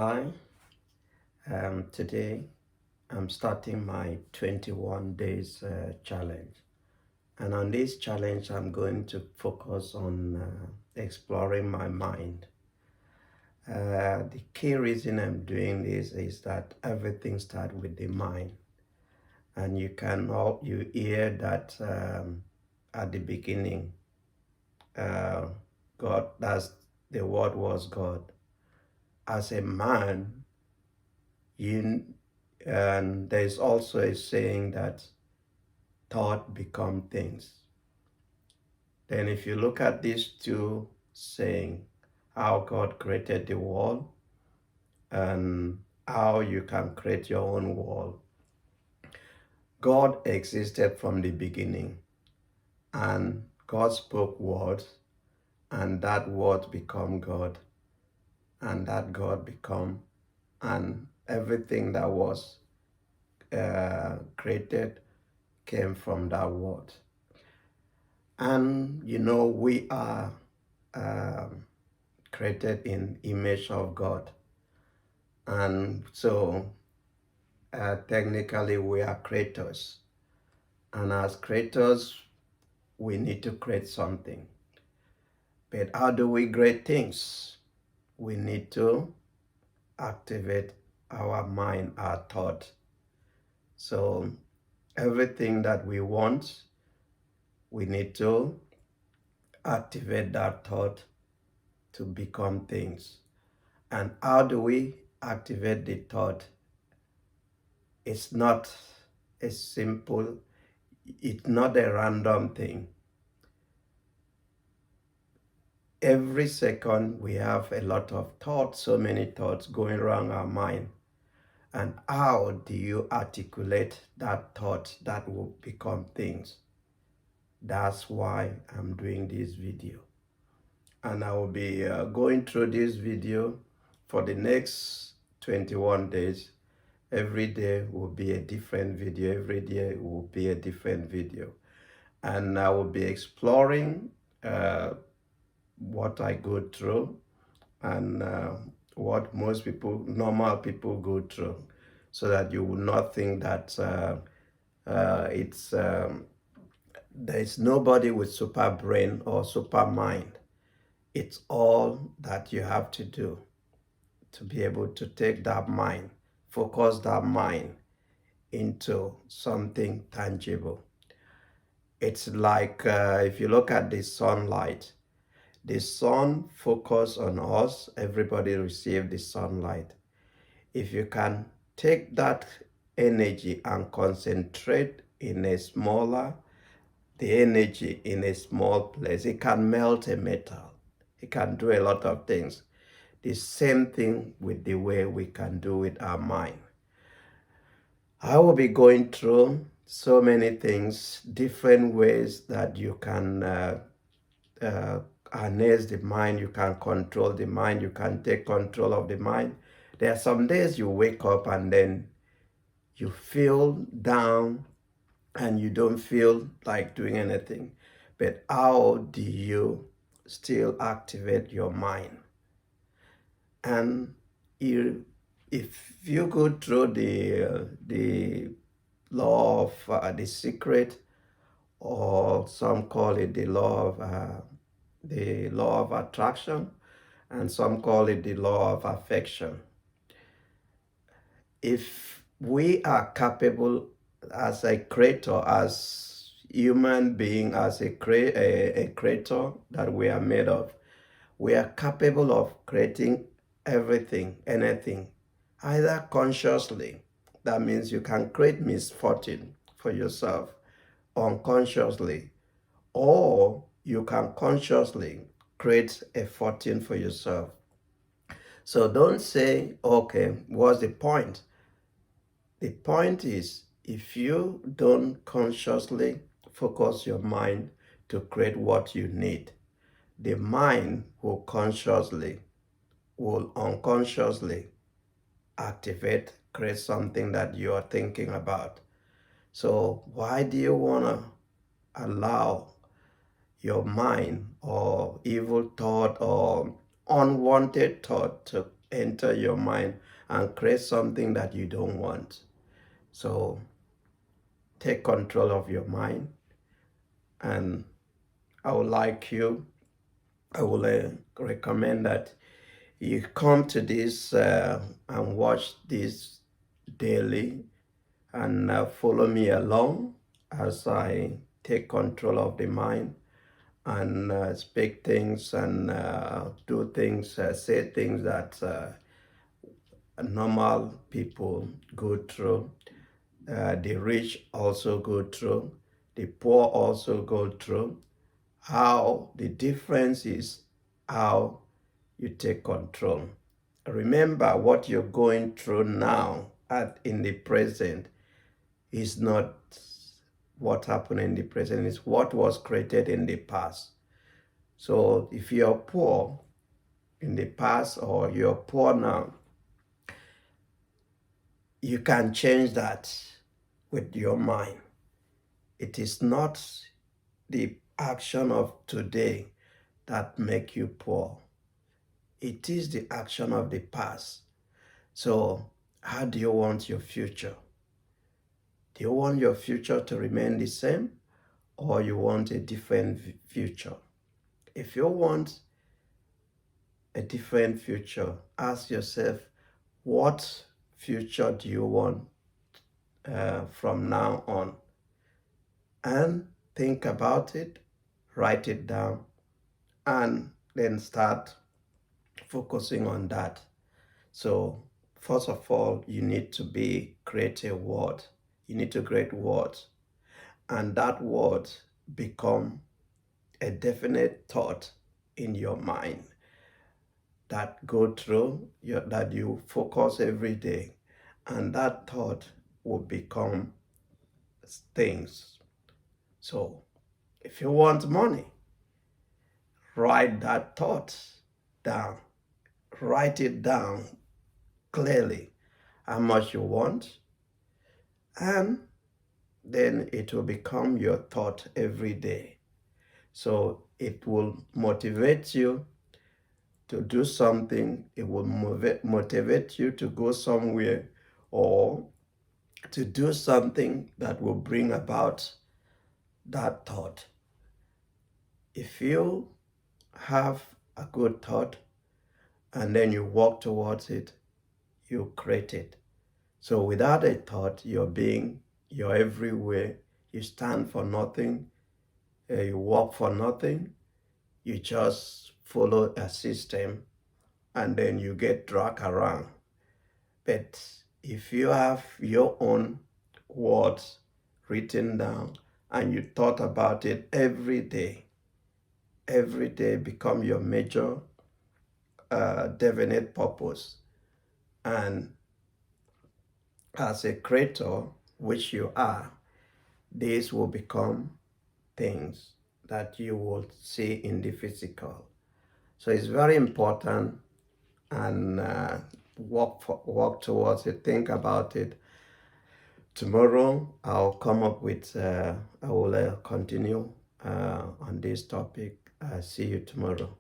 Hi, today I'm starting my 21 days challenge. And on this challenge, I'm going to focus on exploring my mind. The key reason I'm doing this is that everything starts with the mind. And you hear that at the beginning, uh, God, that's the word was God. As a man, you and there's also a saying that thought become things. Then if you look at these two saying, how God created the world and how you can create your own world. God existed from the beginning, and God spoke words, and that word become God, and that God become, and everything that was created came from that word. And we are um, created in image of God. And so technically we are creators. And as creators, we need to create something. But how do we create things? We need to activate our mind, our thought. So everything that we want, we need to activate that thought to become things. And how do we activate the thought? It's not a simple, it's not a random thing. Every second we have a lot of thoughts, so many thoughts going around our mind. And how do you articulate that thought that will become things? That's why I'm doing this video. And I will be going through this video for the next 21 days. Every day will be a different video. Every day will be a different video. And I will be exploring what I go through and what most people, normal people go through, so that you will not think that there's nobody with super brain or super mind. It's all that you have to do to be able to take that mind, focus that mind into something tangible. It's like if you look at the sunlight, the sun focus on us, everybody receive the sunlight. If you can take that energy and concentrate in the energy in a small place, it can melt a metal. It can do a lot of things. The same thing with the way we can do with our mind. I will be going through so many things, different ways that you can harness the mind, you can control the mind, you can take control of the mind. There are some days you wake up and then you feel down and you don't feel like doing anything. But how do you still activate your mind? And if you go through the law of the secret, or some call it the law of attraction, and some call it the law of affection. If we are capable as a creator, as human being, as a creator that we are made of, we are capable of creating everything, anything, either consciously. That means you can create misfortune for yourself unconsciously, or you can consciously create a fortune for yourself. So don't say, okay, what's the point? The point is, if you don't consciously focus your mind to create what you need, the mind will unconsciously activate, create something that you are thinking about. So why do you want to allow your mind or evil thought or unwanted thought to enter your mind and create something that you don't want. So take control of your mind, and I would like you, I will recommend that you come to this and watch this daily, and follow me along as I take control of the mind and speak things and do things, say things that normal people go through. The rich also go through. The poor also go through. How the difference is how you take control. Remember, what you're going through now in the present is not what happened in the present, it's what was created in the past. So if you're poor in the past or you're poor now, you can change that with your mind. It is not the action of today that make you poor. It is the action of the past. So how do you want your future? Do you want your future to remain the same, or you want a different future? If you want a different future, ask yourself, what future do you want from now on? And think about it, write it down, and then start focusing on that. So first of all, you need to create a word. You need to create words, and that word become a definite thought in your mind that go through that you focus every day, and that thought will become things. So if you want money, write that thought down. Write it down clearly, how much you want, and then it will become your thought every day. So it will motivate you to do something. It will motivate you to go somewhere, or to do something that will bring about that thought. If you have a good thought and then you walk towards it, you create it. So without a thought, you're everywhere. You stand for nothing. You walk for nothing. You just follow a system, and then you get dragged around. But if you have your own words written down and you thought about it every day become your major definite purpose. And as a creator, which you are, these will become things that you will see in the physical. So it's very important, and walk towards it, think about it. Tomorrow I'll come up with, I will continue on this topic. See you tomorrow.